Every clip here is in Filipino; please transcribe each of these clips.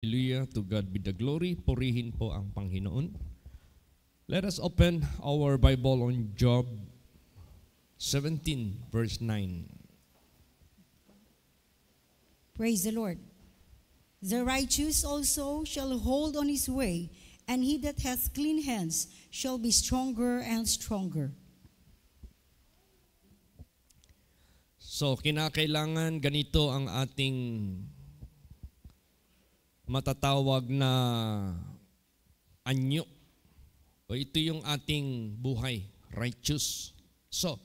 Hallelujah, to God be the glory. Purihin po ang Panginoon. Let us open our Bible on Job 17 verse 9. Praise the Lord. The righteous also shall hold on his way, and he that hath clean hands shall be stronger and stronger. So, kinakailangan ganito ang ating matatawag na anyo. O ito yung ating buhay, righteous. So,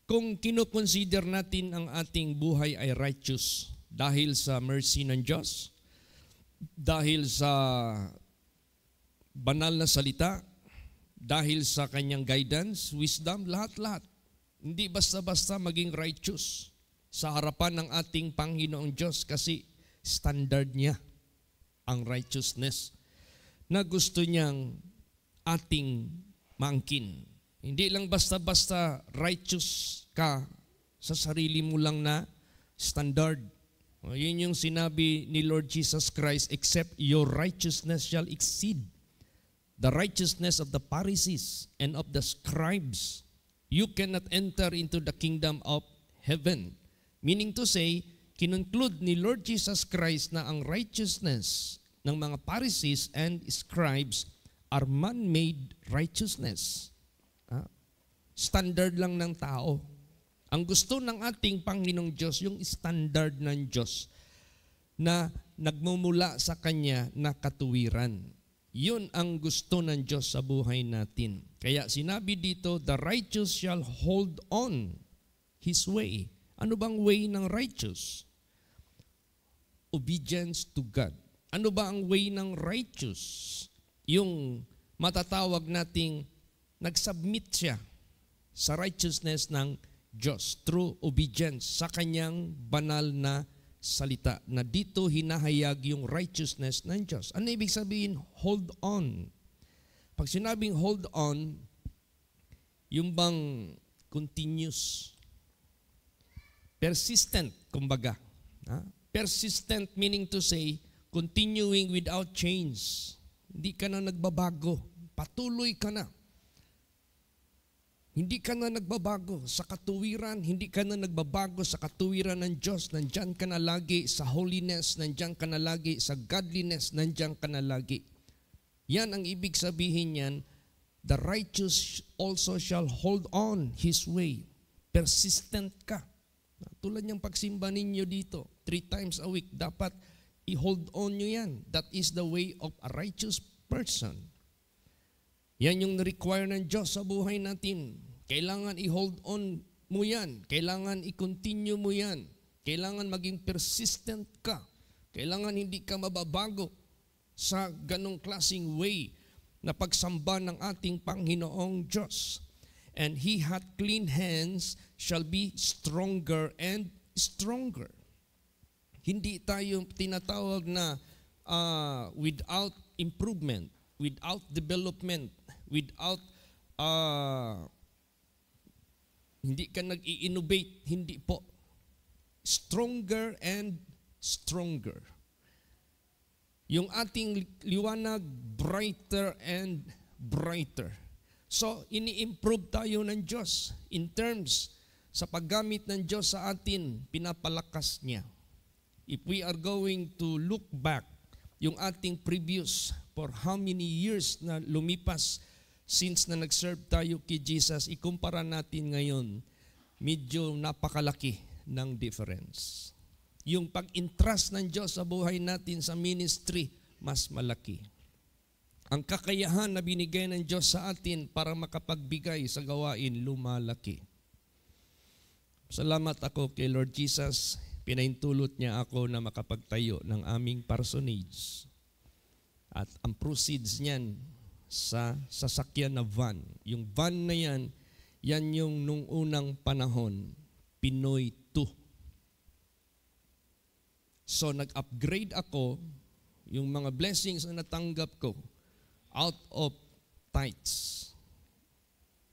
kung kinoconsider natin ang ating buhay ay righteous dahil sa mercy ng Diyos, dahil sa banal na salita, dahil sa kanyang guidance, wisdom, lahat-lahat. Hindi basta-basta maging righteous sa harapan ng ating Panginoong Diyos kasi standard niya ang righteousness na gusto niyang ating maangkin. Hindi lang basta-basta righteous ka sa sarili mo lang na standard. Yun yung sinabi ni Lord Jesus Christ, except your righteousness shall exceed the righteousness of the Pharisees and of the scribes, you cannot enter into the kingdom of heaven. Meaning to say, kinunclude ni Lord Jesus Christ na ang righteousness ng mga Pharisees and scribes are man-made righteousness. Standard lang ng tao. Ang gusto ng ating Panginoong Diyos, yung standard ng Diyos na nagmumula sa Kanya na katuwiran. Yun ang gusto ng Diyos sa buhay natin. Kaya sinabi dito, the righteous shall hold on his way. Ano bang way ng righteous? Obedience to God. Ano ba ang way ng righteous? Yung matatawag nating nagsubmit siya sa righteousness ng Diyos through obedience sa kanyang banal na salita na dito hinahayag yung righteousness ng Diyos. Ano ibig sabihin? Hold on. Pag sinabing hold on, yung bang continuous, persistent, kumbaga. Persistent meaning to say, continuing without change. Hindi ka na nagbabago. Patuloy ka na. Hindi ka na nagbabago sa katuwiran, hindi ka na nagbabago sa katuwiran ng Diyos. Nandyan ka na lagi sa holiness, nandyan ka na lagi sa godliness, nandyan ka na lagi. Yan ang ibig sabihin yan, the righteous also shall hold on his way. Persistent ka. Tulad niyang pagsimba ninyo dito, 3 times a week, dapat i-hold on nyo yan. That is the way of a righteous person. Yan yung require ng Diyos sa buhay natin. Kailangan i-hold on mo yan. Kailangan i-continue mo yan. Kailangan maging persistent ka. Kailangan hindi ka mababago sa ganong klaseng way na pagsamba ng ating Panginoong Diyos. And he hath clean hands shall be stronger and stronger. Hindi tayo tinatawag na without improvement, without development, without hindi ka nag-i-innovate, hindi po. Stronger and stronger. Yung ating liwanag, brighter and brighter. So, ini-improve tayo ng Diyos in terms sa paggamit ng Diyos sa atin, pinapalakas niya. If we are going to look back, yung ating previous for how many years na lumipas since na nag-serve tayo kay Jesus, ikumpara natin ngayon, medyo napakalaki ng difference. Yung pag-entrust ng Diyos sa buhay natin sa ministry, mas malaki. Ang kakayahan na binigay ng Diyos sa atin para makapagbigay sa gawain, lumalaki. Salamat ako kay Lord Jesus, pinaintulot niya ako na makapagtayo ng aming parsonage. At ang proceeds niyan sa sasakyan na van. Yung van na yan, yan yung nung unang panahon, Pinoy 2. So nag-upgrade ako, yung mga blessings na natanggap ko, out of tithes.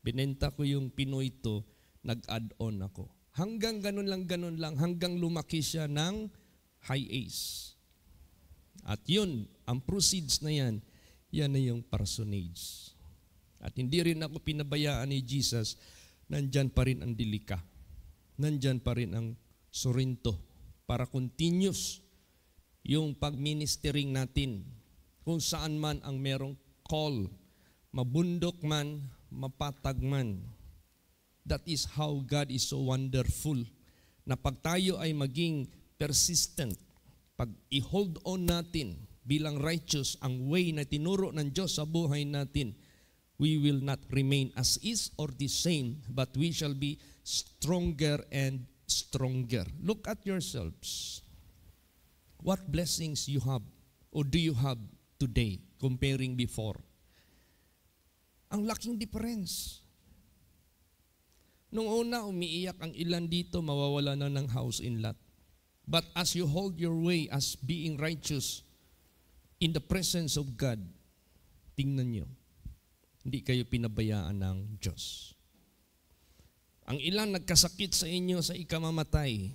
Binenta ko yung Pinoy 2, nag-add-on ako. Hanggang ganun lang, hanggang lumaki siya ng high ace. At yun, ang proceeds na yan na yung parsonage. At hindi rin ako pinabayaan ni Jesus, nandyan pa rin ang dilika. Nandyan pa rin ang Sorinto para continuous yung pag-ministering natin kung saan man ang merong call, mabundok man, mapatag man. That is how God is so wonderful. Na pag tayo ay maging persistent, pag i-hold on natin bilang righteous ang way na tinuro ng Diyos sa buhay natin, we will not remain as is or the same, but we shall be stronger and stronger. Look at yourselves. What blessings you have or do you have today comparing before? Ang laking difference. Nung una, umiiyak ang ilan dito, mawawala na ng house in lot. But as you hold your way as being righteous in the presence of God, tingnan nyo, hindi kayo pinabayaan ng Diyos. Ang ilan nagkasakit sa inyo sa ikamamatay,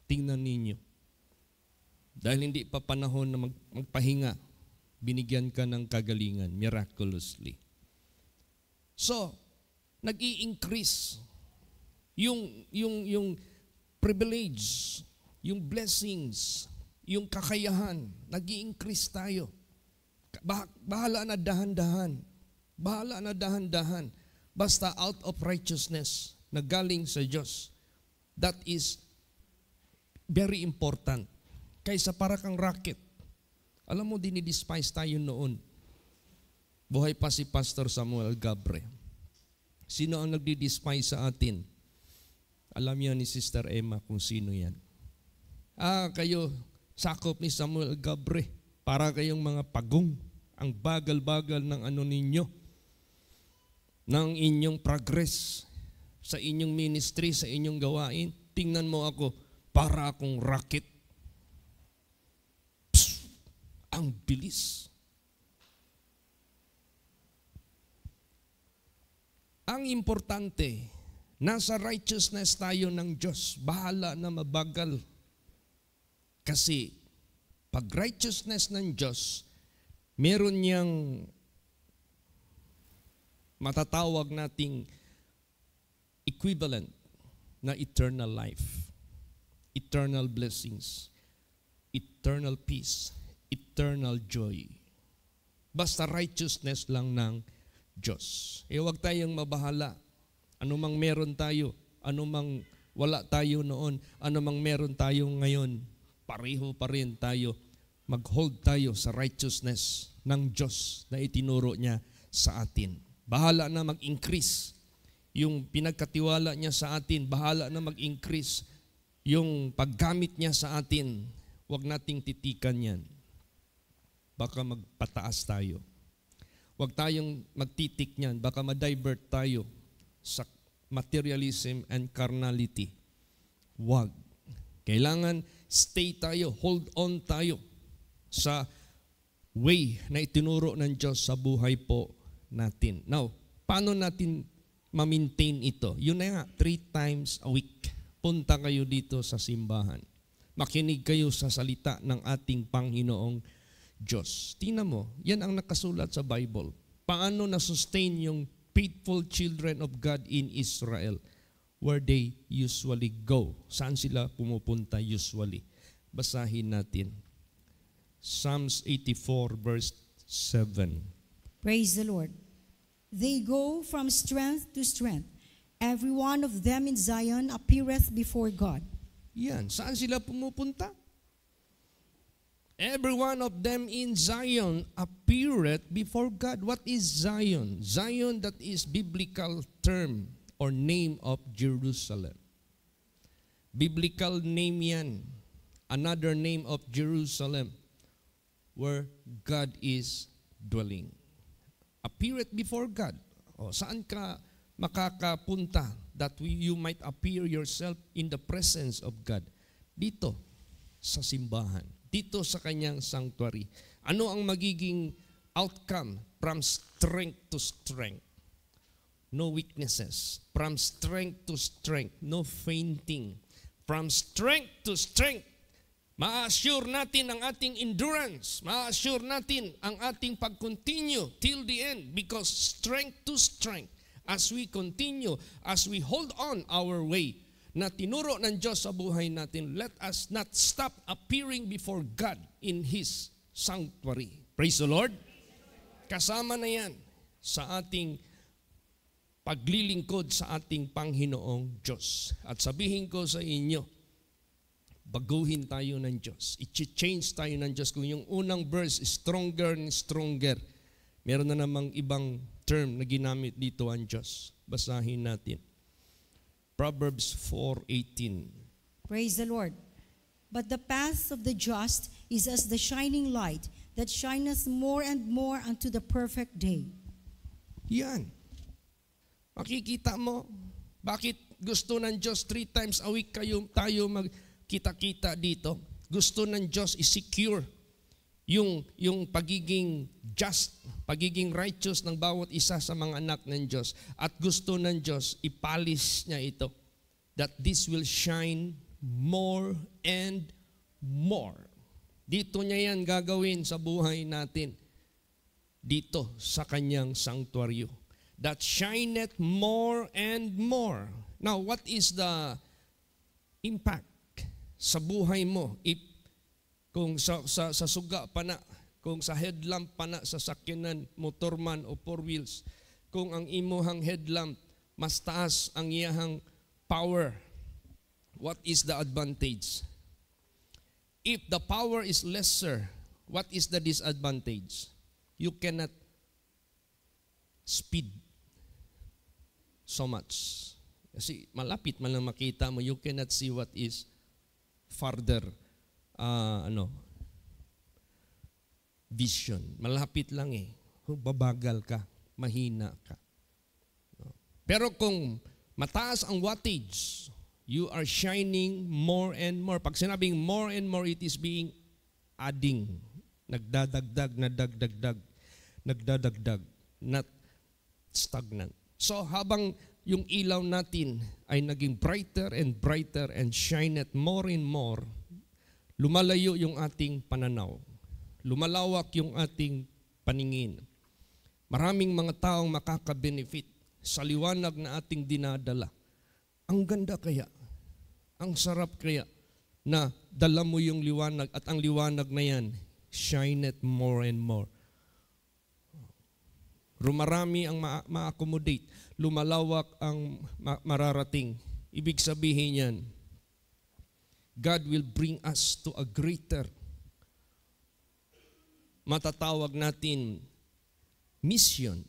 tingnan ninyo. Dahil hindi pa panahon na magpahinga, binigyan ka ng kagalingan miraculously. So, nag-i-increase yung privilege, yung blessings, yung kakayahan, nag-i-increase tayo. Bahala na dahan-dahan. Bahala na dahan-dahan. Basta out of righteousness na galing sa Diyos. That is very important. Kaysa para kang rocket. Alam mo, dinidespise tayo noon. Buhay pa si Pastor Samuel Gabre. Sino ang nagdi-despise sa atin? Alam niyo ni Sister Emma kung sino yan. Kayo, sakop ni Samuel Gabre. Para kayong mga pagong. Ang bagal-bagal ng ano ninyo. Ng inyong progress. Sa inyong ministry, sa inyong gawain. Tingnan mo ako, para akong rocket. Ang bilis. Ang importante, nasa righteousness tayo ng Diyos. Bahala na mabagal. Kasi, pag righteousness ng Diyos, meron niyang matatawag nating equivalent na eternal life, eternal blessings, eternal peace, eternal joy. Basta righteousness lang ng Diyos. Huwag tayong mabahala. Anumang meron tayo, anumang wala tayo noon, anumang meron tayo ngayon, pareho pa rin tayo. Mag-hold tayo sa righteousness ng Diyos na itinuro niya sa atin. Bahala na mag-increase yung pinagkatiwala niya sa atin. Bahala na mag-increase yung paggamit niya sa atin. Huwag nating titikan yan. Baka magpataas tayo. Huwag tayong magtitik niyan. Baka ma-divert tayo sa materialism and carnality. Huwag. Kailangan stay tayo, hold on tayo sa way na itinuro ng Diyos sa buhay po natin. Now, paano natin ma-maintain ito? Yun na nga, 3 times a week. Punta kayo dito sa simbahan. Makinig kayo sa salita ng ating Panginoong Diyos. Tingnan mo, yan ang nakasulat sa Bible. Paano na-sustain yung faithful children of God in Israel? Where they usually go. Saan sila pumupunta usually? Basahin natin. Psalms 84 verse 7. Praise the Lord. They go from strength to strength. Every one of them in Zion appeareth before God. Yan. Saan sila pumupunta? Every one of them in Zion appeareth before God. What is Zion? Zion, that is biblical term or name of Jerusalem. Biblical name yan. Another name of Jerusalem where God is dwelling. Appeareth before God. O, saan ka makakapunta that you might appear yourself in the presence of God? Dito, sa simbahan. Dito sa kanyang sanctuary. Ano ang magiging outcome from strength to strength? No weaknesses. From strength to strength. No fainting. From strength to strength. Ma-assure natin ang ating endurance. Ma-assure natin ang ating pag-continue till the end because strength to strength as we continue, as we hold on our way na tinuro ng Diyos sa buhay natin, let us not stop appearing before God in His sanctuary. Praise the Lord. Kasama na yan sa ating paglilingkod sa ating Panginoong Diyos. At sabihin ko sa inyo, baguhin tayo ng Diyos. I-change tayo ng Diyos. Kung yung unang verse, stronger and stronger, meron na namang ibang term na ginamit dito ang Diyos. Basahin natin. Proverbs 4:18. Praise the Lord. But the path of the just is as the shining light that shineth more and more unto the perfect day. Yan. Makikita mo, bakit gusto ng Diyos 3 times a week tayo magkita-kita dito? Gusto ng Diyos i-secure yung pagiging just, pagiging righteous ng bawat isa sa mga anak ng Diyos. At gusto ng Diyos, ipalis niya ito. That this will shine more and more. Dito niya yan gagawin sa buhay natin. Dito sa kanyang sanctuaryo. That shineth more and more. Now, what is the impact sa buhay mo? Kung sa suga pa na, kung sa headlamp pa na sa sakyanan, motorman o 4 wheels, kung ang imuhang headlamp mas taas ang iyahang power, what is the advantage? If the power is lesser, what is the disadvantage? You cannot speed so much. Kasi malapit man lang makita mo, you cannot see what is farther vision. Malapit lang eh. Babagal ka, mahina ka. Pero kung mataas ang wattage, you are shining more and more. Pag sinabing more and more, it is being adding. Nagdadagdag, nagdadagdag, not stagnant. So habang yung ilaw natin ay naging brighter and shineth more and more, lumalayo yung ating pananaw. Lumalawak yung ating paningin. Maraming mga taong makaka-benefit sa liwanag na ating dinadala. Ang ganda kaya, ang sarap kaya na dala mo yung liwanag at ang liwanag na yan, shineth more and more. Rumarami ang ma-accommodate, lumalawak ang mararating. Ibig sabihin yan, God will bring us to a greater, matatawag natin, mission,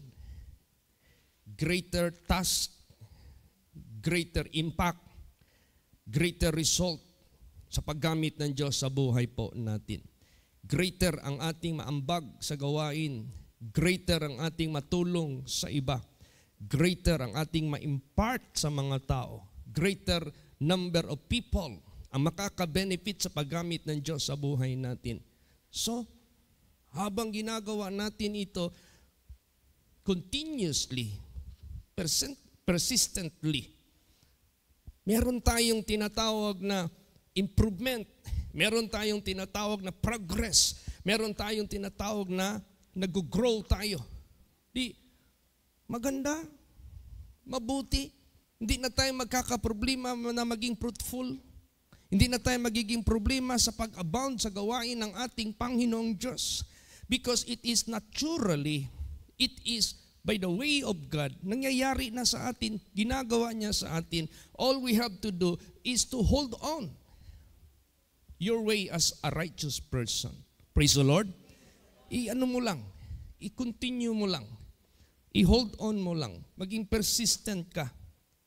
greater task, greater impact, greater result sa paggamit ng Diyos sa buhay po natin. Greater ang ating maambag sa gawain, greater ang ating matulong sa iba, greater ang ating ma-impart sa mga tao, greater number of people ang makaka-benefit sa paggamit ng Diyos sa buhay natin. So, habang ginagawa natin ito continuously, persistently, meron tayong tinatawag na improvement, meron tayong tinatawag na progress, meron tayong tinatawag na nag-grow tayo. Di, maganda, mabuti, hindi na tayo magkakaproblema na maging fruitful. Hindi na tayo magiging problema sa pag-abound sa gawain ng ating Panginoong Diyos. Because it is naturally, it is by the way of God, nangyayari na sa atin, ginagawa niya sa atin. All we have to do is to hold on your way as a righteous person. Praise the Lord. I-ano mo lang, i-continue mo lang, i-hold on mo lang, maging persistent ka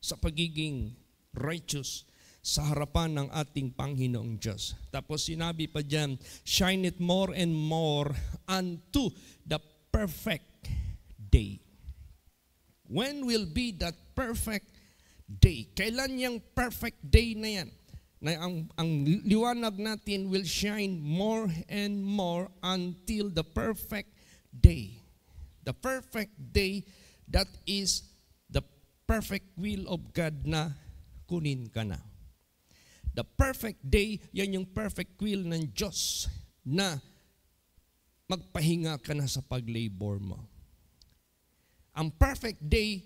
sa pagiging righteous sa harapan ng ating Panginoong Diyos. Tapos sinabi pa dyan, shine it more and more unto the perfect day. When will be that perfect day? Kailan yung perfect day na yan? Na ang liwanag natin will shine more and more until the perfect day. The perfect day, that is the perfect will of God na kunin ka na. The perfect day, yan yung perfect will ng Diyos na magpahinga ka na sa pag-labor mo. Ang perfect day,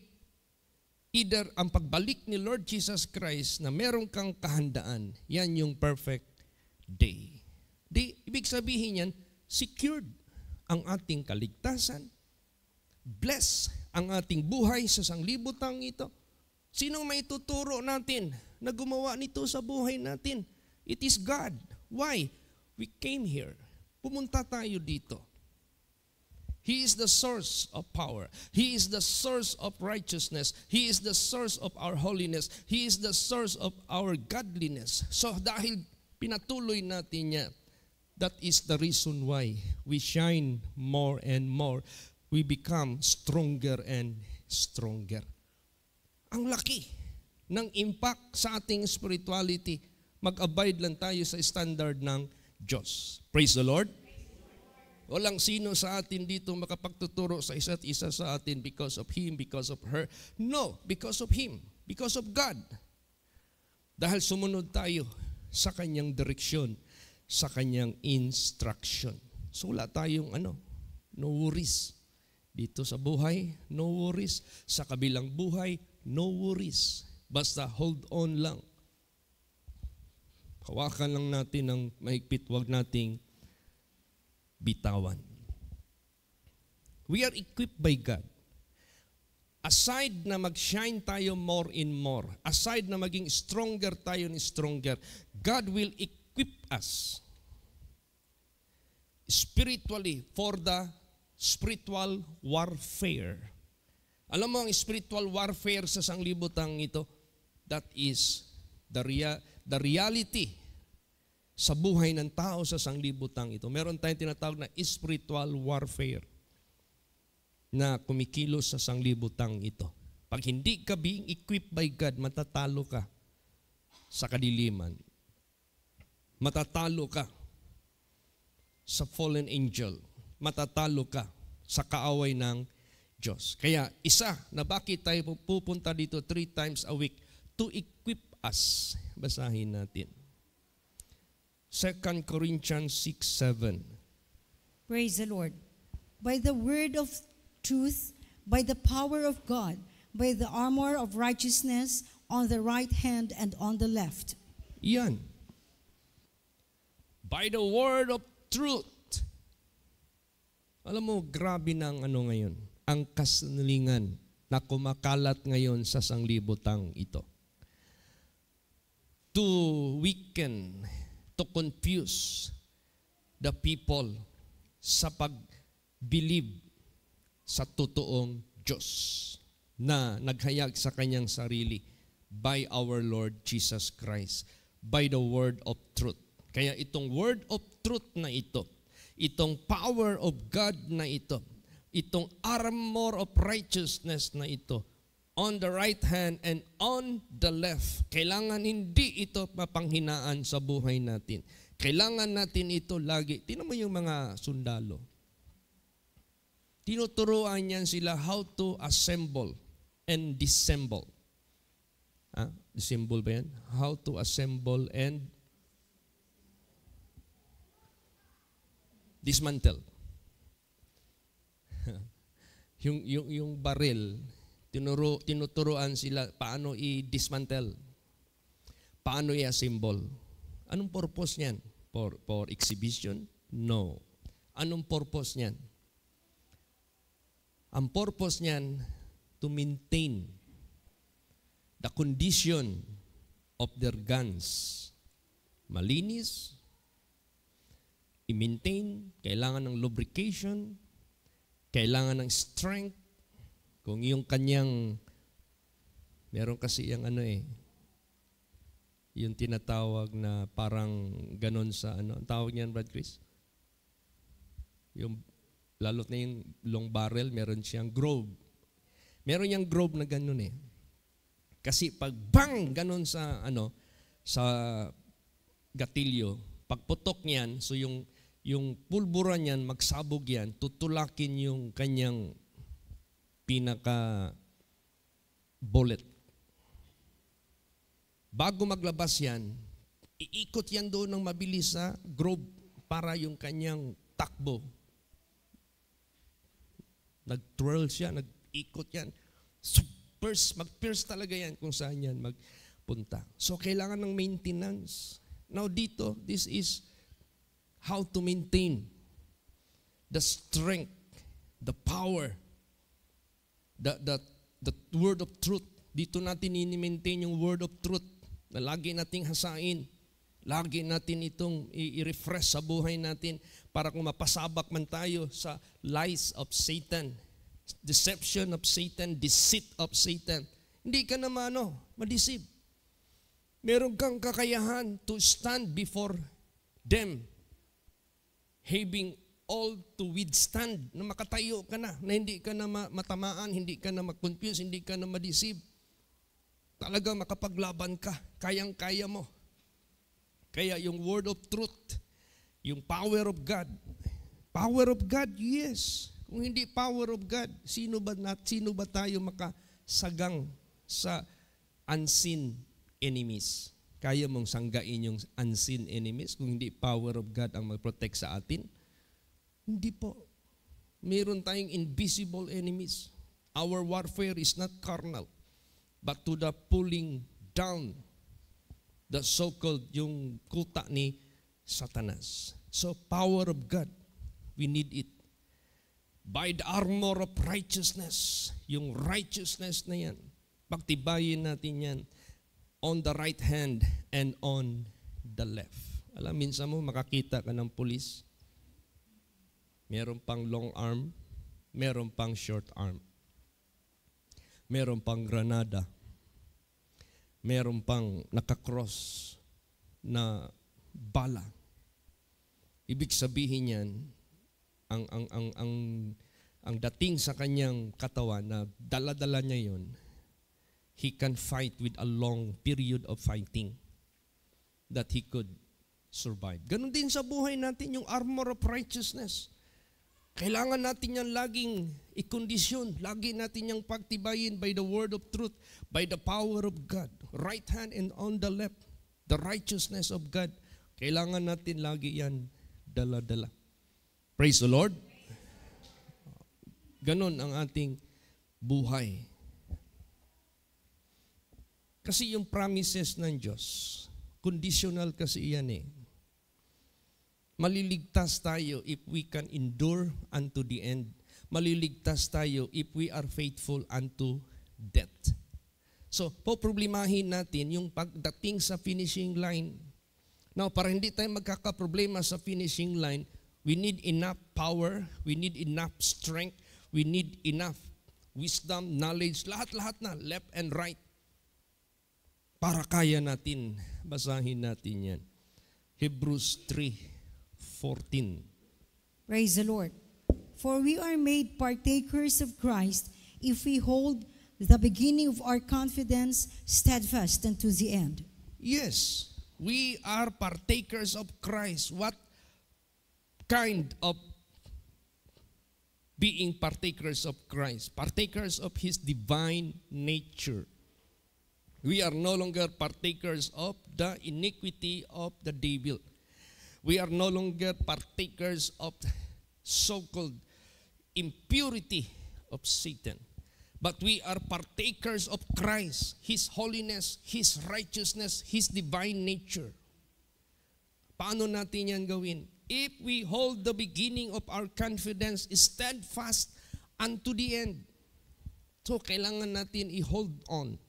either ang pagbalik ni Lord Jesus Christ na meron kang kahandaan, yan yung perfect day. Ibig sabihin yan, secured ang ating kaligtasan, bless ang ating buhay sa sanglibutang ito. Sinong may tuturo natin na gumawa nito sa buhay natin? It is God. Why? We came here. Pumunta tayo dito. He is the source of power. He is the source of righteousness. He is the source of our holiness. He is the source of our godliness. So dahil pinatuloy natin niya, that is the reason why we shine more and more. We become stronger and stronger. Ang laki ng impact sa ating spirituality. Mag-abide lang tayo sa standard ng Diyos. Praise the Lord. Walang sino sa atin dito makapagtuturo sa isa't isa sa atin because of him, because of her. No, because of him, because of God. Dahil sumunod tayo sa kanyang direksyon, sa kanyang instruction. So wala tayong no worries. Dito sa buhay, no worries. Sa kabilang buhay, no worries. Basta hold on lang. Hawakan lang natin ng mahigpit, wag nating bitawan. We are equipped by God. Aside na mag-shine tayo more and more, aside na maging stronger tayo and stronger, God will equip us spiritually for the spiritual warfare. Alam mo ang spiritual warfare sa sanglibutang ito? That is the reality sa buhay ng tao sa sanglibutang ito. Meron tayong tinatawag na spiritual warfare na kumikilos sa sanglibutang ito. Pag hindi ka being equipped by God, matatalo ka sa kadiliman. Matatalo ka sa fallen angel. Matatalo ka sa kaaway ng Diyos. Kaya isa na bakit tayo pupunta dito 3 times a week to equip us. Basahin natin. 2 Corinthians 6:7. Praise the Lord. By the word of truth, by the power of God, by the armor of righteousness on the right hand and on the left. Yan. By the word of truth. Alam mo, grabe ng ngayon. Ang kasinungalingan na kumakalat ngayon sa sanglibutang ito. To weaken, to confuse the people sa pag-believe sa totoong Diyos na naghayag sa kanyang sarili by our Lord Jesus Christ, by the word of truth. Kaya itong word of truth na ito, itong power of God na ito, itong armor of righteousness na ito, on the right hand and on the left. Kailangan hindi ito mapanghinaan sa buhay natin. Kailangan natin ito lagi. Tingnan mo yung mga sundalo. Tinuturuan niyan sila how to assemble and disassemble. Disassemble ba yan? How to assemble and dismantle. yung baril, tinuturuan sila paano i-dismantle, paano i-assemble. Anong purpose niyan? For exhibition? No. Anong purpose niyan? Ang purpose niyan, to maintain the condition of their guns. Malinis, i-maintain, kailangan ng lubrication, kailangan ng strength. Kung yung kanyang, meron kasi yung yung tinatawag na parang ganon sa ang tawag niyan, Brad Chris? Yung, lalo na yung long barrel, meron siyang groove. Meron yung groove na ganon eh. Kasi pag bang ganon sa sa gatilyo, pagputok niyan, so yung pulbura niyan, magsabog yan, tutulakin yung kanyang pinaka bullet. Bago maglabas yan, Iikot yan doon ng mabilis sa grove para yung kanyang takbo. Nag-twirl siya, nag-ikot yan. Mag-pierce talaga yan kung saan yan magpunta. So, kailangan ng maintenance. Now dito, this is how to maintain the strength, the power, the word of truth. Dito natin i-maintain yung word of truth na lagi nating hasain. Lagi natin itong i-refresh sa buhay natin para kung mapasabak man tayo sa lies of Satan, deception of Satan, deceit of Satan. Hindi ka naman ma-deceive. Meron kang kakayahan to stand before them, having all to withstand, na makatayo ka na hindi ka na matamaan, hindi ka na ma-confuse, hindi ka na ma-deceive. Talaga makapaglaban ka, kayang-kaya mo. Kaya yung word of truth, yung power of God. Power of God, yes. Kung hindi power of God, sino ba tayo makasagang sa unseen enemies? Kaya mong sanggain yung unseen enemies kung hindi power of God ang mag-protect sa atin? Hindi po. Meron tayong invisible enemies. Our warfare is not carnal, but to the pulling down, the so-called yung kuta ni Satanas. So, power of God, we need it. By the armor of righteousness, yung righteousness na yan, pagtibayin natin yan on the right hand and on the left. Alam, minsan mo makakita ka ng pulis, meron pang long arm, meron pang short arm, meron pang granada, meron pang nakakross na bala. Ibig sabihin yan, ang dating sa kanyang katawan na dala-dala niya yon, he can fight with a long period of fighting that he could survive. Ganon din sa buhay natin, yung armor of righteousness. Kailangan natin yan laging ikondisyon, lagi natin yung pagtibayin by the word of truth, by the power of God, right hand and on the left, the righteousness of God. Kailangan natin lagi yan dala-dala. Praise the Lord. Ganon ang ating buhay. Kasi yung promises ng Diyos, conditional kasi yan eh. Maliligtas tayo if we can endure unto the end. Maliligtas tayo if we are faithful unto death. So, poproblemahin natin yung pagdating sa finishing line. Now, para hindi tayo magkakaproblema sa finishing line, we need enough power, we need enough strength, we need enough wisdom, knowledge, lahat-lahat na, left and right. Para kaya natin, basahin natin yan. Hebrews 3:14. Praise the Lord. For we are made partakers of Christ if we hold the beginning of our confidence steadfast unto the end. Yes, we are partakers of Christ. What kind of being partakers of Christ? Partakers of His divine nature. We are no longer partakers of the iniquity of the devil. We are no longer partakers of so-called impurity of Satan. But we are partakers of Christ, His holiness, His righteousness, His divine nature. Paano natin yan gawin? If we hold the beginning of our confidence steadfast unto the end. So, kailangan natin i-hold on.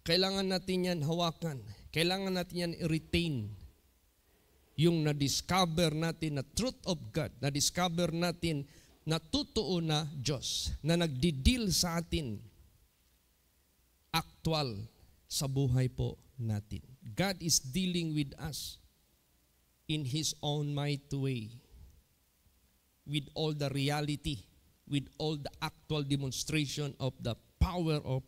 Kailangan natin yan hawakan. Kailangan natin yan i-retain. Yung na-discover natin na truth of God, na-discover natin na totoo na Diyos, na nagdi-deal sa atin, actual sa buhay po natin. God is dealing with us in His own mighty way, with all the reality, with all the actual demonstration of the power of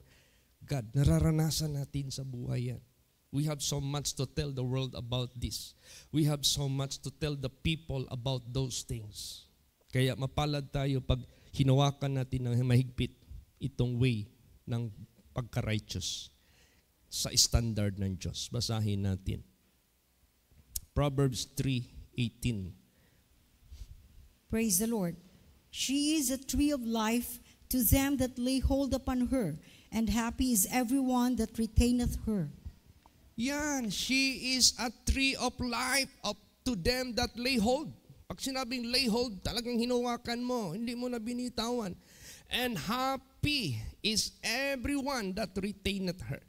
God. Nararanasan natin sa buhay yan. We have so much to tell the world about this. We have so much to tell the people about those things. Kaya mapalad tayo pag hinawakan natin ng mahigpit itong way ng pagka-righteous sa standard ng Diyos. Basahin natin. Proverbs 3:18. Praise the Lord. She is a tree of life to them that lay hold upon her, and happy is everyone that retaineth her. Yan, she is a tree of life to them that lay hold. Pag sinabing lay hold, talagang hinawakan mo, hindi mo na binitawan. And happy is everyone that retaineth her.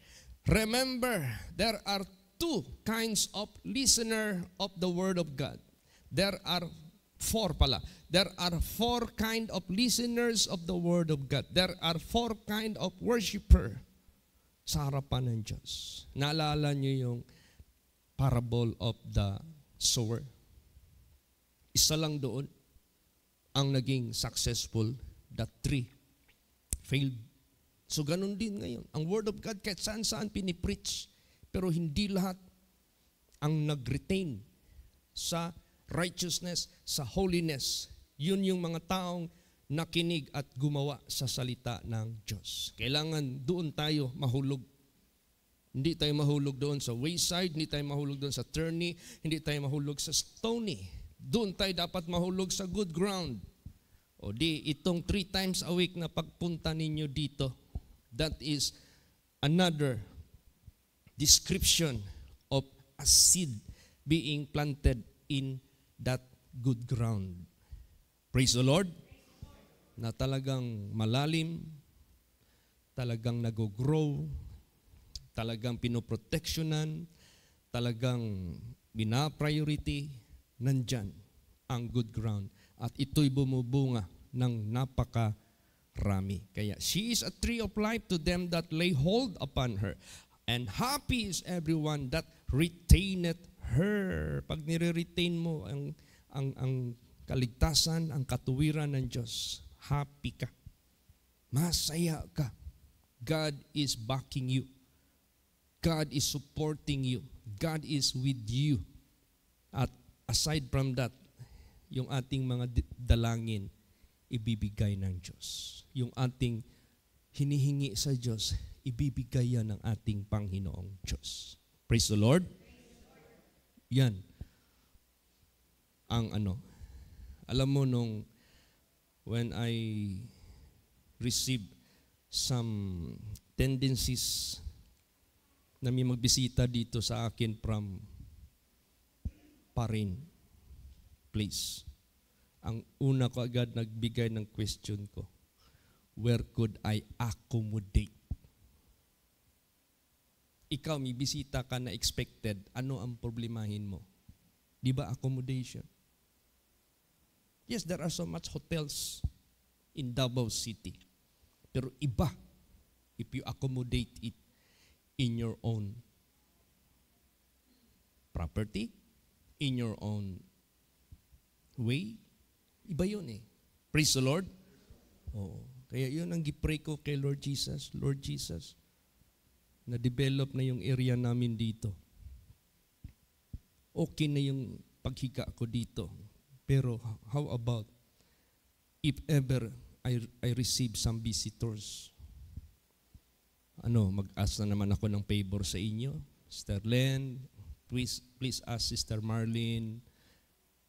Remember, there are two kinds of listener of the Word of God. There are four pala. There are four kind of listeners of the Word of God. There are four kind of worshiper sa harapan ng Diyos. Naalala niyo yung parable of the sower? Isa lang doon ang naging successful, the three failed. So ganun din ngayon. Ang Word of God kahit saan-saan pinipreach, pero hindi lahat ang nag-retain sa righteousness, sa holiness. Yun yung mga taong nakinig at gumawa sa salita ng Diyos. Kailangan doon tayo mahulog. Hindi tayo mahulog doon sa wayside, hindi tayo mahulog doon sa turney, hindi tayo mahulog sa stony. Doon tayo dapat mahulog sa good ground. O di, itong 3 times a week na pagpunta ninyo dito, that is another description of a seed being planted in that good ground. Praise the Lord. Na talagang malalim, talagang nag-grow, talagang pinoproteksyonan, talagang bina-priority, nandyan ang good ground. At ito'y bumubunga ng napakarami. Kaya, she is a tree of life to them that lay hold upon her. And happy is everyone that retaineth her. Pag nire-retain mo ang kaligtasan, ang katuwiran ng Diyos, happy ka. Masaya ka. God is backing you. God is supporting you. God is with you. At aside from that, yung ating mga dalangin, ibibigay ng Diyos. Yung ating hinihingi sa Diyos, ibibigay yan ng ating Panginoong Diyos. Praise the Lord. Yan. Ang alam mo when I received some tendencies na may magbisita dito sa akin from Parin place. Ang una ko agad nagbigay ng question ko, where could I accommodate? Ikaw, may bisita ka na expected, ano ang problemahin mo? Di ba accommodation? Yes, there are so much hotels in Davao City. Pero iba, if you accommodate it in your own property, in your own way, iba yun eh. Praise the Lord. Oo. Kaya yun ang gipray ko kay Lord Jesus. Lord Jesus, na-develop na yung area namin dito. Okay na yung paghiga ko dito. Pero how about if ever I receive some visitors? Mag-ask na naman ako ng favor sa inyo. Sister Len, please ask Sister Marlene,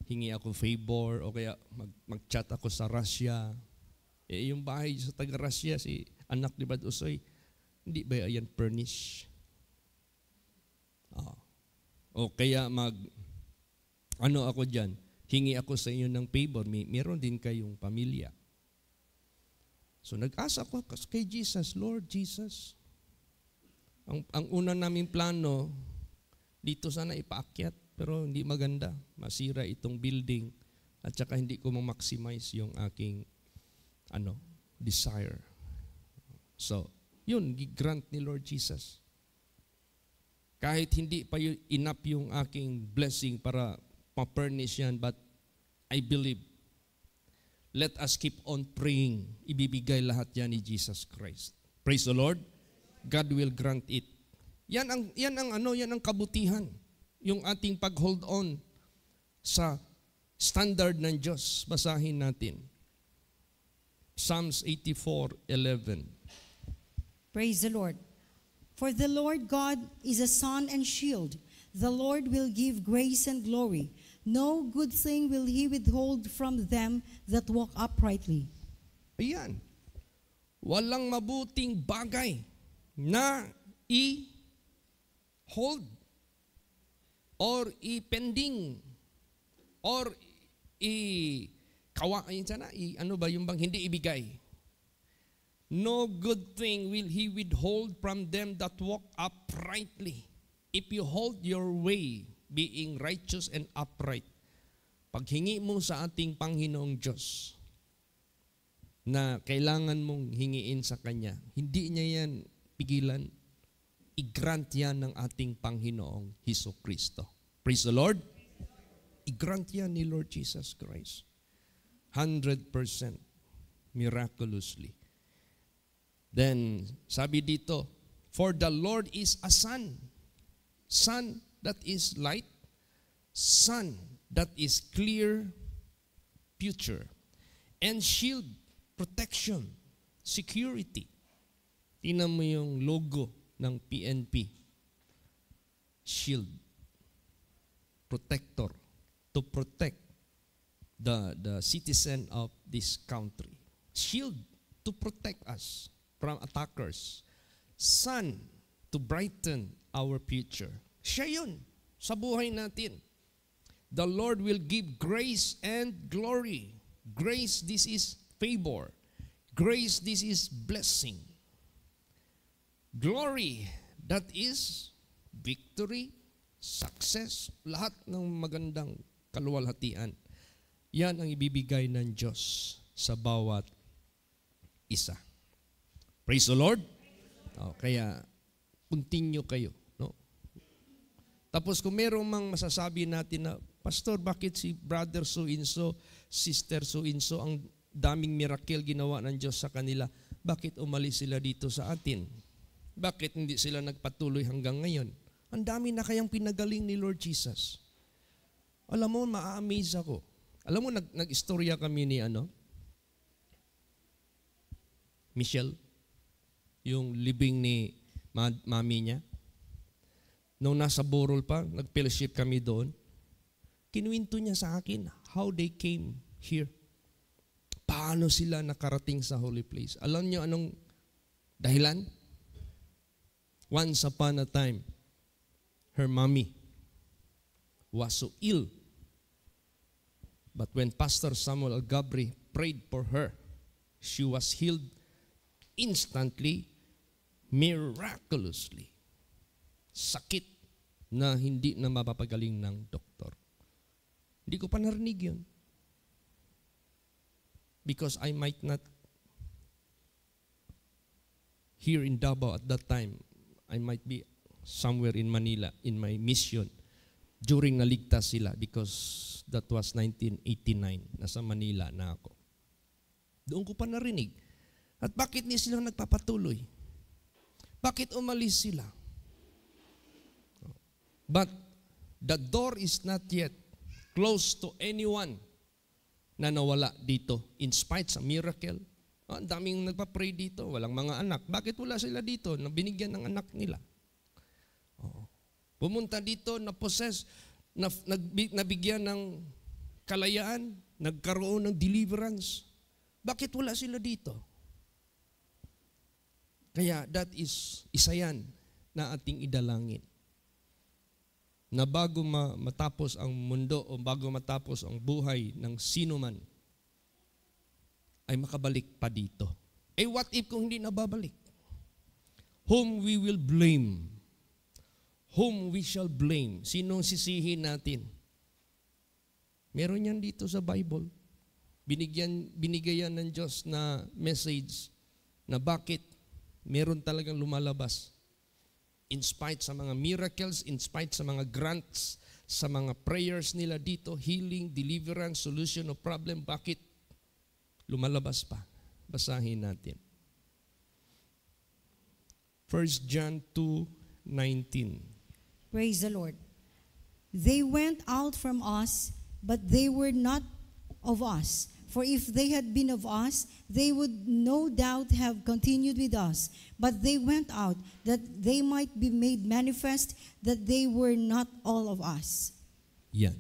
hingi ako favor, o kaya mag-chat ako sa Russia. Yung bahay sa taga-Russia, si anak ni Brad Usoy, hindi ba yan furnish? O kaya ako dyan, hingi ako sa inyo ng favor, meron din kayong pamilya. So nag-asa ako kay Jesus, Lord Jesus. Ang una naming plano, dito sana ipaakyat, pero hindi maganda. Masira itong building, at saka hindi ko ma-maximize yung aking desire. So, yun, grant ni Lord Jesus. Kahit hindi pa enough yung aking blessing para ma-furnish yan, but I believe, let us keep on praying. Ibibigay lahat yan ni Jesus Christ. Praise the Lord. God will grant it. Yan ang kabutihan. Yung ating pag-hold on sa standard ng Diyos. Basahin natin. Psalms 84:11. Praise the Lord. For the Lord God is a sun and shield. The Lord will give grace and glory. No good thing will He withhold from them that walk uprightly. Ayan. Walang mabuting bagay na i-hold or i-pending or ano ba yung bang hindi ibigay. No good thing will He withhold from them that walk uprightly. If you hold your way, being righteous and upright, paghingi mo sa ating Panginoong Diyos na kailangan mong hingiin sa Kanya, hindi niya yan pigilan. I-grant yan ng ating Panginoong Hesus Kristo. Praise the Lord. I-grant yan ni Lord Jesus Christ. 100% miraculously. Then, sabi dito, for the Lord is a sun. Sun that is light. Sun that is clear, future. And shield, protection, security. Tingnan mo yung logo ng PNP. Shield. Protector. To protect the citizen of this country. Shield to protect us from attackers. Sun to brighten our future. Siya yun sa buhay natin. The Lord will give grace and glory. Grace, this is favor. Grace, this is blessing. Glory, that is victory, success, lahat ng magandang kaluwalhatian. Yan ang ibibigay ng Diyos sa bawat isa. Praise the Lord. Kaya, continue kayo. No? Tapos kung merong mang masasabi natin na, Pastor, bakit si brother so-and-so, sister so-and-so, ang daming miracle ginawa ng Diyos sa kanila, bakit umalis sila dito sa atin? Bakit hindi sila nagpatuloy hanggang ngayon? Ang dami na kayang pinagaling ni Lord Jesus. Alam mo, ma-amaze ako. Alam mo, nag-istorya kami ni Michelle, yung libing ni mami niya. Nung nasa Borol pa, nag-fellowship kami doon. Kinuwento niya sa akin how they came here. Paano sila nakarating sa holy place. Alam niyo anong dahilan? Once upon a time, her mommy was so ill. But when Pastor Samuel Algabri prayed for her, she was healed instantly, miraculously. Sakit na hindi na mapapagaling ng doktor. Hindi ko pa narinig yun. Because I might not here in Davao at that time. I might be somewhere in Manila in my mission during naligtas sila because that was 1989. Nasa Manila na ako. Doon ko pa narinig. At bakit niya sila nagpapatuloy? Bakit umalis sila? But the door is not yet closed to anyone na nawala dito in spite sa miracle. Ang daming nagpa-pray dito, walang mga anak. Bakit wala sila dito na binigyan ng anak nila? Pumunta dito, na-possess, nabigyan ng kalayaan, nagkaroon ng deliverance. Bakit wala sila dito? Kaya that is isa yan na ating idalangin. Na bago matapos ang mundo o bago matapos ang buhay ng sino man, ay makabalik pa dito. Eh what if kung hindi nababalik? Whom we will blame? Whom we shall blame? Sinong sisihin natin? Meron yan dito sa Bible. Binigayan ng Diyos na message na bakit meron talagang lumalabas. In spite sa mga miracles, in spite sa mga grants, sa mga prayers nila dito, healing, deliverance, solution of problem, bakit lumalabas pa? Basahin natin. 1 John 2:19. Praise the Lord. They went out from us, but they were not of us. For if they had been of us, they would no doubt have continued with us. But they went out, that they might be made manifest that they were not all of us. Yan.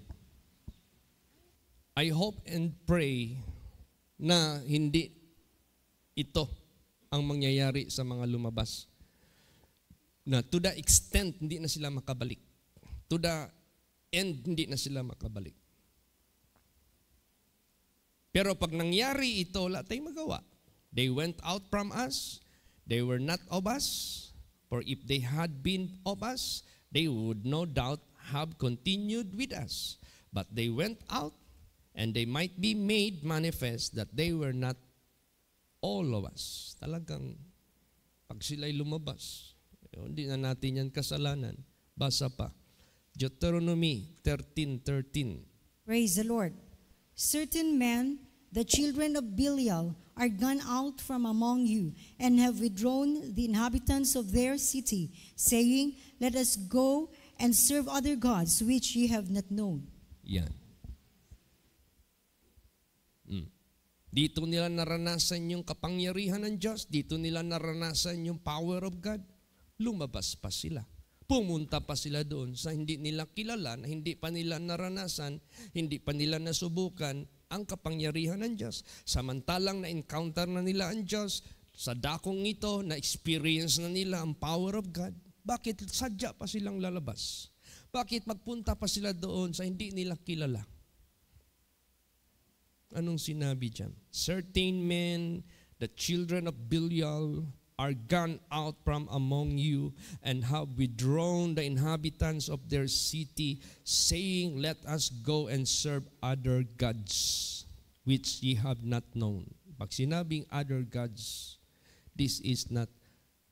I hope and pray na hindi ito ang mangyayari sa mga lumabas. Na to the extent, hindi na sila makabalik. To the end, hindi na sila makabalik. Pero pag nangyari ito, wala tayong magawa. They went out from us. They were not of us. For if they had been of us, they would no doubt have continued with us. But they went out, and they might be made manifest that they were not all of us. Talagang, pag sila'y lumabas, hindi na natin yan kasalanan. Basa pa. Deuteronomy 13:13. Praise the Lord. Certain men, the children of Belial, are gone out from among you, and have withdrawn the inhabitants of their city, saying, Let us go and serve other gods which ye have not known. Yan. Dito nila naranasan yung kapangyarihan ng Diyos. Dito nila naranasan yung power of God. Lumabas pa sila. Pumunta pa sila doon sa hindi nila kilala, na hindi pa nila naranasan, hindi pa nila nasubukan ang kapangyarihan ng Diyos. Samantalang na-encounter na nila ang Diyos, sa dakong ito, na-experience na nila ang power of God. Bakit sadya pa silang lalabas? Bakit magpunta pa sila doon sa hindi nila kilala? Anong sinabi dyan? Certain men, the children of Belial, are gone out from among you, and have withdrawn the inhabitants of their city, saying, Let us go and serve other gods, which ye have not known. Pag sinabing other gods, this is not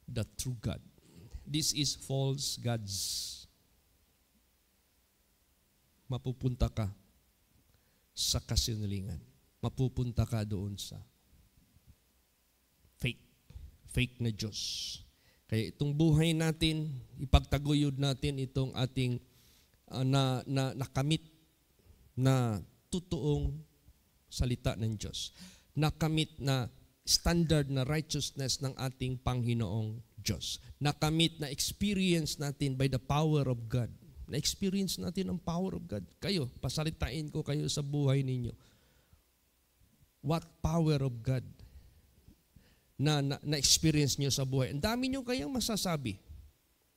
the true God. This is false gods. Mapupunta ka sa kasinungalingan. Mapupunta ka doon sa fake na Diyos. Kaya itong buhay natin, ipagtaguyod natin itong ating nakamit na totoong salita ng Diyos. Nakamit na standard na righteousness ng ating Panginoong Diyos. Nakamit na experience natin by the power of God. Na-experience natin ang power of God. Kayo, pasalitain ko kayo sa buhay ninyo. What power of God na-experience nyo sa buhay. Ang dami nyo kayang masasabi.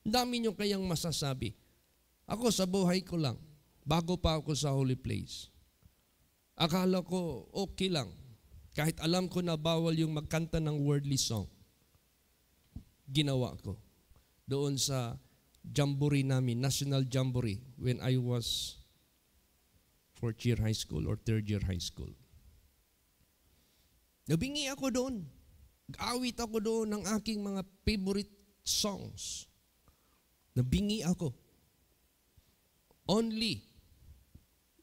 Ang dami nyo kayang masasabi. Ako sa buhay ko lang, bago pa ako sa holy place, akala ko okay lang. Kahit alam ko na bawal yung magkanta ng worldly song, ginawa ko. Doon sa jamboree namin, National Jamboree, when I was 4th year high school or 3rd year high school. Nabingi ako doon. Awit ako doon ng aking mga favorite songs. Nabingi ako. Only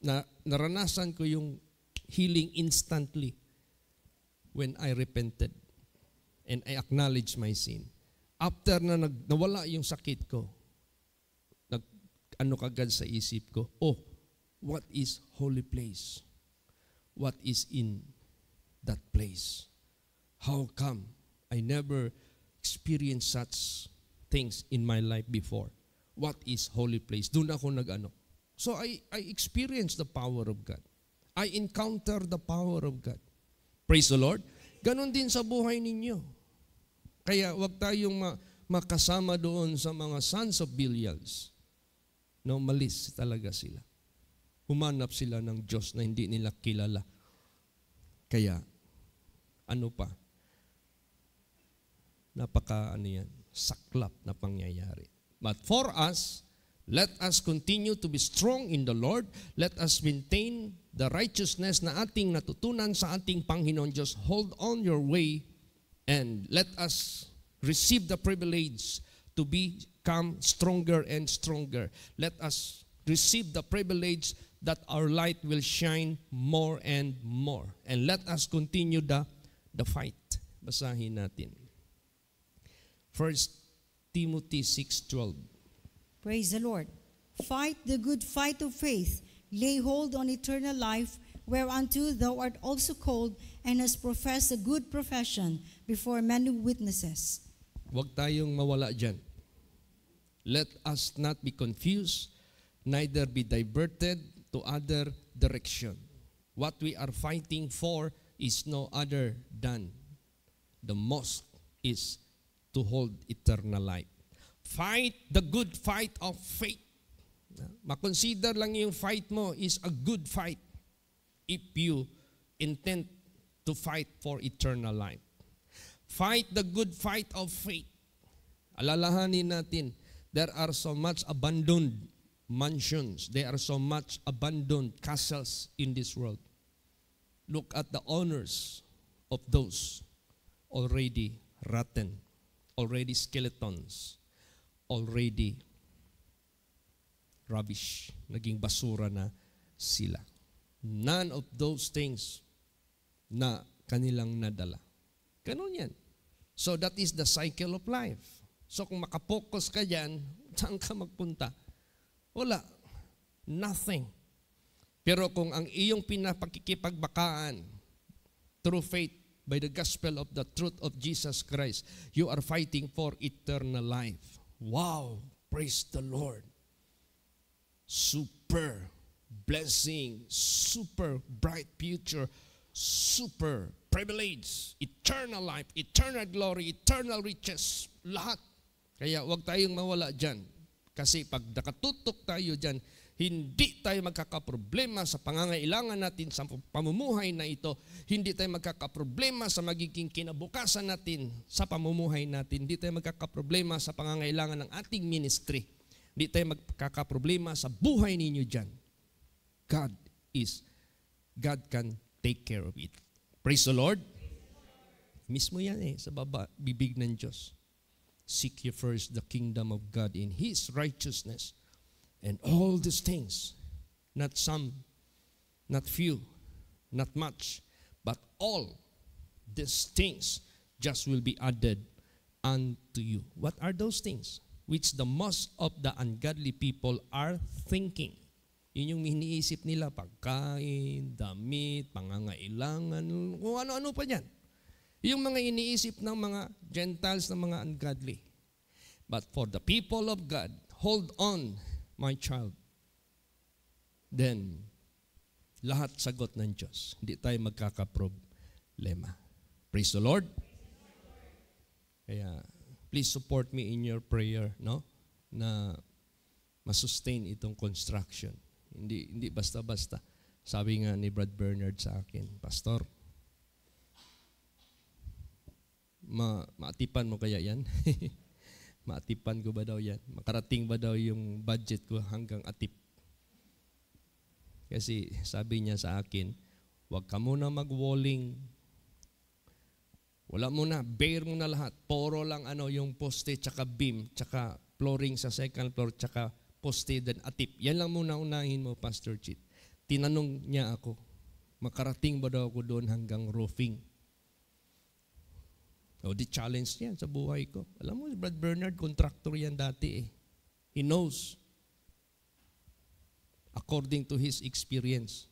na naranasan ko yung healing instantly when I repented and I acknowledged my sin. After na nawala yung sakit ko, ano kagad sa isip ko, what is holy place? What is in that place? How come I never experienced such things in my life before? What is holy place? Doon ako nag-ano. So I experienced the power of God. I encounter the power of God. Praise the Lord. Ganon din sa buhay ninyo. Kaya wag tayong makasama doon sa mga sons of Belials. No, malis talaga sila. Humanap sila ng Diyos na hindi nila kilala. Kaya, ano pa? Saklap na pangyayari. But for us, let us continue to be strong in the Lord. Let us maintain the righteousness na ating natutunan sa ating Panginoon Diyos. Hold on your way and let us receive the privilege to become stronger and stronger. Let us receive the privilege that our light will shine more and more. And let us continue the fight. Basahin natin. 1 Timothy 6:12. Praise the Lord. Fight the good fight of faith. Lay hold on eternal life, whereunto thou art also called, and hast professed a good profession before many witnesses. Huwag tayong mawala dyan. Let us not be confused, neither be diverted to other direction. What we are fighting for is no other than the most is to hold eternal life. Fight the good fight of faith. Makonsider lang yung fight mo is a good fight if you intend to fight for eternal life. Fight the good fight of faith. Alalahanin natin, there are so much abandoned mansions, there are so much abandoned castles in this world. Look at the honors of those already rotten, already skeletons, already rubbish, naging basura na sila. None of those things na kanilang nadala. Ganun yan. So that is the cycle of life. So kung makapokus ka dyan, saan ka magpunta? Wala. Nothing. Pero kung ang iyong pinapakikipagbakaan through faith, by the gospel of the truth of Jesus Christ, you are fighting for eternal life. Wow! Praise the Lord. Super blessing, super bright future, super privilege, eternal life, eternal glory, eternal riches, lahat. Kaya huwag tayong mawala dyan. Kasi pag nakatutok tayo dyan, hindi tayo magkakaproblema sa pangangailangan natin sa pamumuhay na ito. Hindi tayo magkakaproblema sa magiging kinabukasan natin sa pamumuhay natin. Hindi tayo magkakaproblema sa pangangailangan ng ating ministry. Hindi tayo magkakaproblema sa buhay ninyo dyan. God can take care of it. Praise the Lord. Mismo yan sa baba, bibig ng Diyos. Seek ye first the kingdom of God in His righteousness. And all these things, not some, not few, not much, but all these things just will be added unto you. What are those things? Which the most of the ungodly people are thinking. Yun yung iniisip nila, pagkain, damit, pangangailangan, kung ano-ano pa yan. Yung mga iniisip ng mga Gentiles, ng mga ungodly. But for the people of God, hold on, my child. Then, lahat sagot ng Diyos. Hindi tayo magkakaproblema. Praise the Lord. Kaya, please support me in your prayer, no? Na masustain itong construction. Hindi basta-basta. Sabi nga ni Brad Bernard sa akin, Pastor, maatipan mo kaya yan? Maatipan ko ba daw yan? Makarating ba daw yung budget ko hanggang atip? Kasi sabi niya sa akin, huwag ka muna mag-walling. Wala muna, bare mo na lahat. Puro lang yung poste, tsaka beam, tsaka flooring sa second floor, tsaka poste, then atip. Yan lang muna unahin mo, Pastor Chit. Tinanong niya ako, makarating ba daw ako doon hanggang roofing? O di challenge yan sa buhay ko. Alam mo, Brad Bernard, contractor yan dati . He knows. According to his experience,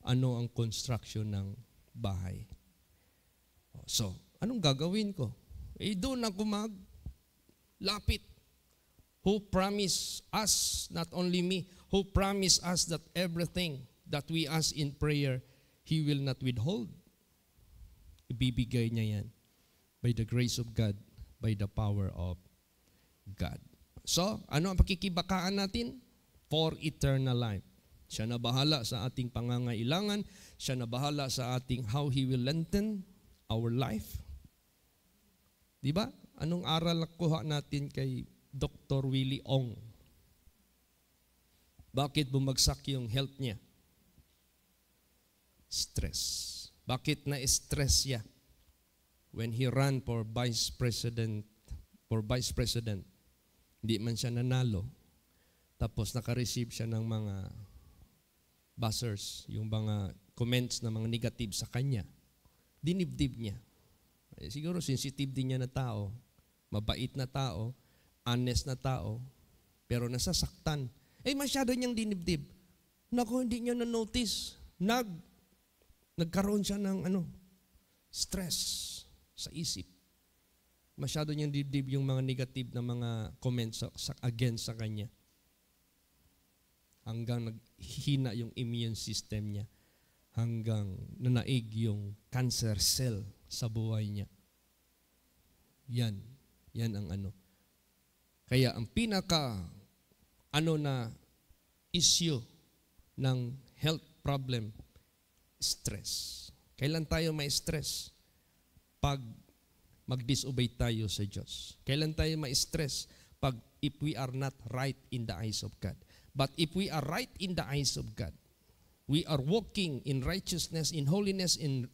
ano ang construction ng bahay. So, anong gagawin ko? Doon ako maglapit. Who promised us, not only me, who promised us that everything that we ask in prayer, He will not withhold. Ibibigay niya yan. By the grace of God, by the power of God. So, ano ang pakikibakaan natin? For eternal life. Siya na bahala sa ating pangangailangan. Siya na bahala sa ating how He will lengthen our life. Diba? Anong aral nakuha natin kay Dr. Willie Ong? Bakit bumagsak yung health niya? Stress. Bakit na-stress siya? When he ran for vice president, hindi man siya nanalo. Tapos naka-receive siya ng mga buzzers, yung mga comments na mga negative sa kanya. Dinibdib niya. Siguro sensitive din niya na tao, mabait na tao, honest na tao, pero nasasaktan. Masyado niyang dinibdib. Naku, hindi niya na-notice. nagkaroon siya ng stress sa isip. Masyado niyang dibdib yung mga negative na mga comments against sa kanya. Hanggang naghihina yung immune system niya. Hanggang nanaig yung cancer cell sa buhay niya. Yan ang Kaya ang pinaka na issue ng health problem, stress. Kailan tayo may stress? Pag mag-disobey tayo sa Diyos. Kailan tayo may stress? Pag if we are not right in the eyes of God. But if we are right in the eyes of God, we are walking in righteousness, in holiness, in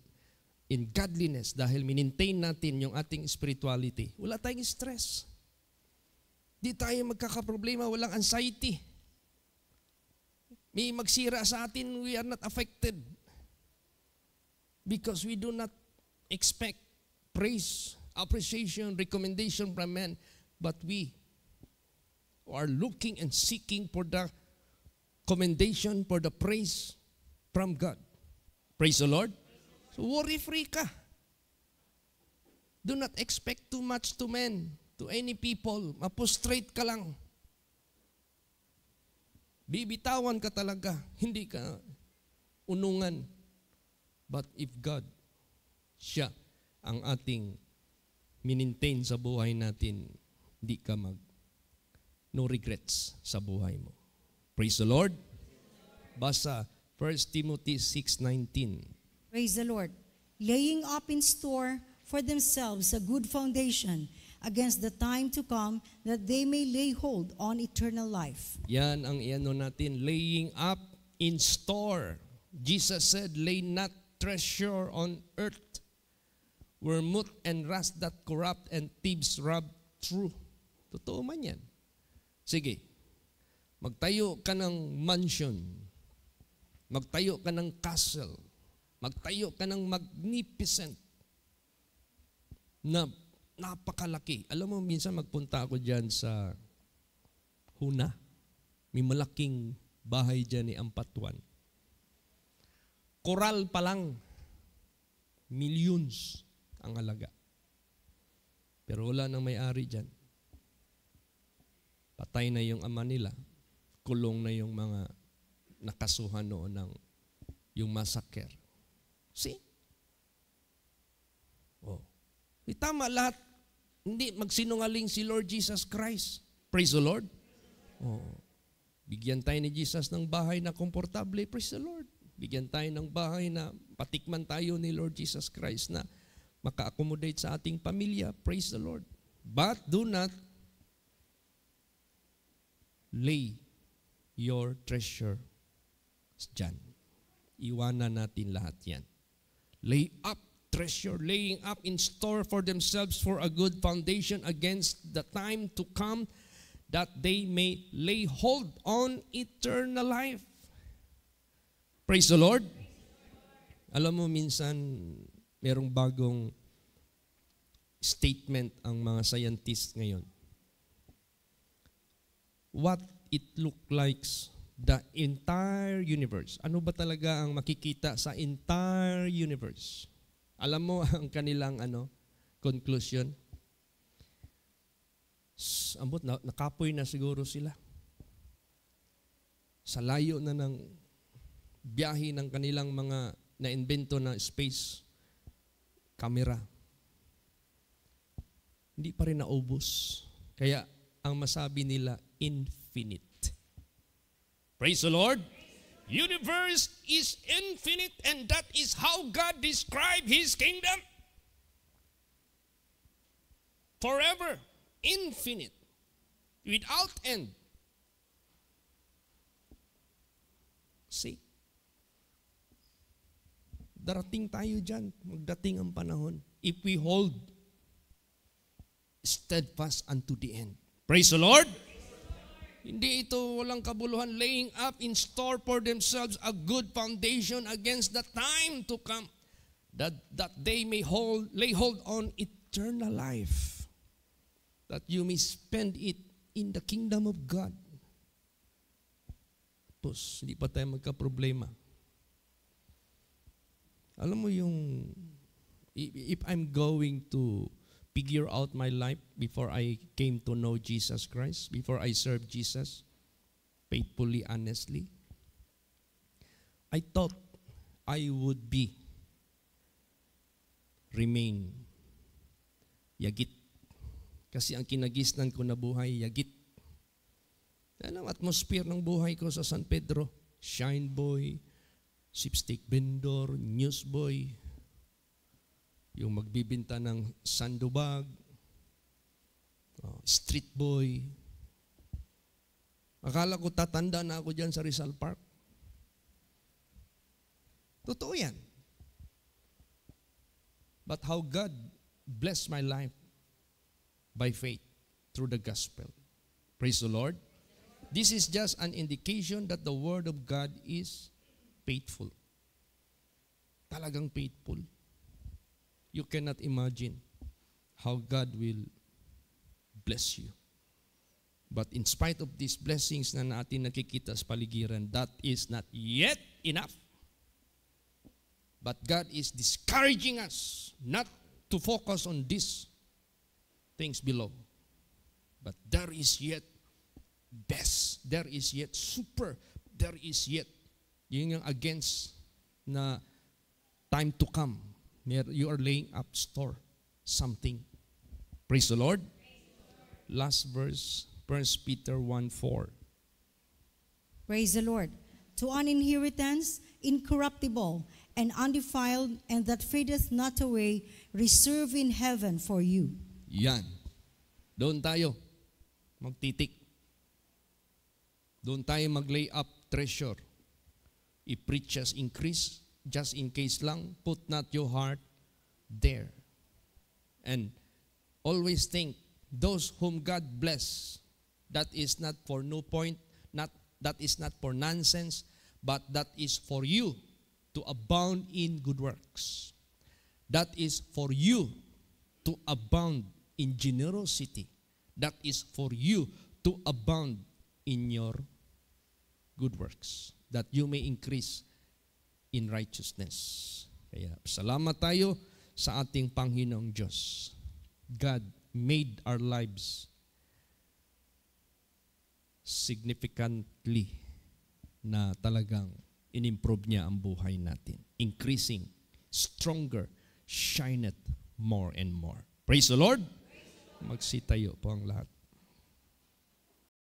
godliness dahil minintain natin yung ating spirituality. Wala tayong stress. Di tayo magkakaproblema, walang anxiety. May magsira sa atin, we are not affected. Because we do not expect praise, appreciation, recommendation from men, but we are looking and seeking for the commendation, for the praise from God. Praise the Lord. So worry-free ka. Do not expect too much to men, to any people. Mapostrate ka lang. Bibitawan ka talaga. Hindi ka unungan. But if God, siya ang ating minintain sa buhay natin, hindi ka no regrets sa buhay mo. Praise the Lord. Basa 1 Timothy 6:19. Praise the Lord. Laying up in store for themselves a good foundation against the time to come, that they may lay hold on eternal life. Yan ang natin, laying up in store. Jesus said, lay not treasure on earth, where moth and rust that corrupt and thieves rob through. Totoo man yan. Sige, magtayo ka ng mansion, magtayo ka ng castle, magtayo ka ng magnificent na napakalaki. Alam mo, minsan magpunta ako dyan sa Huna. May malaking bahay dyan ni Ampatuan. Koral pa lang, millions ang halaga. Pero wala nang may-ari dyan. Patay na yung ama nila. Kulong na yung mga nakasuhan noon ng yung massacre. See? Oh. Tama lahat. Hindi magsinungaling si Lord Jesus Christ. Praise the Lord. Oh. Bigyan tayo ni Jesus ng bahay na komportable. Praise the Lord. Bigyan tayo ng bahay na patikman tayo ni Lord Jesus Christ na maka-accommodate sa ating pamilya. Praise the Lord. But do not lay your treasure dyan. Iwanan natin lahat yan. Lay up treasure, laying up in store for themselves for a good foundation against the time to come, that they may lay hold on eternal life. Praise the Lord. Alam mo, minsan merong bagong statement ang mga scientists ngayon. What it look like the entire universe. Ano ba talaga ang makikita sa entire universe? Alam mo ang kanilang conclusion? Ambot na, nakapoy na siguro sila. Sa layo na ng biyahe ng kanilang mga na-invento na space camera. Hindi pa rin naubos. Kaya ang masabi nila, infinite. Praise the Lord. Universe is infinite, and that is how God described His kingdom. Forever, infinite, without end. See? Darating tayo dyan, magdating ang panahon. If we hold steadfast unto the end. Praise the Lord. Hindi ito walang kabuluhan, laying up in store for themselves a good foundation against the time to come, that they may lay hold on eternal life, that you may spend it in the kingdom of God. Tapos, hindi pa tayo magka-problema. Alam mo yung, if I'm going to figure out my life before I came to know Jesus Christ, before I served Jesus, faithfully, honestly, I thought I would remain yagit. Kasi ang kinagisnan ko na buhay, yagit. Yan ang atmosphere ng buhay ko sa San Pedro. Shine boy, sipstick vendor, newsboy, yung magbibinta ng sandubag, street boy. Akala ko tatanda na ako dyan sa Rizal Park. Totoo yan. But how God blessed my life by faith through the gospel. Praise the Lord. This is just an indication that the Word of God is faithful. Talagang faithful. You cannot imagine how God will bless you. But in spite of these blessings na natin nakikita sa paligiran, that is not yet enough. But God is discouraging us not to focus on these things below. But there is yet best. There is yet super. There is yet, yun yung against na time to come. You are laying up store something. Praise the Lord. Last verse, 1 Peter 1:4. Praise the Lord. To an inheritance incorruptible and undefiled, and that fadeth not away, reserved in heaven for you. Yan. Doon tayo magtitik. Doon tayo mag-lay up treasure. If riches increase, just in case lang, put not your heart there. And always think, those whom God bless, that is not for no point, that is not for nonsense, but that is for you to abound in good works. That is for you to abound in generosity. That is for you to abound in your good works, that you may increase in righteousness. Kaya salamat tayo sa ating Panginoong Diyos. God made our lives significantly na talagang in-improve niya ang buhay natin. Increasing, stronger, shineth more and more. Praise the Lord! Magsitayo po ang lahat.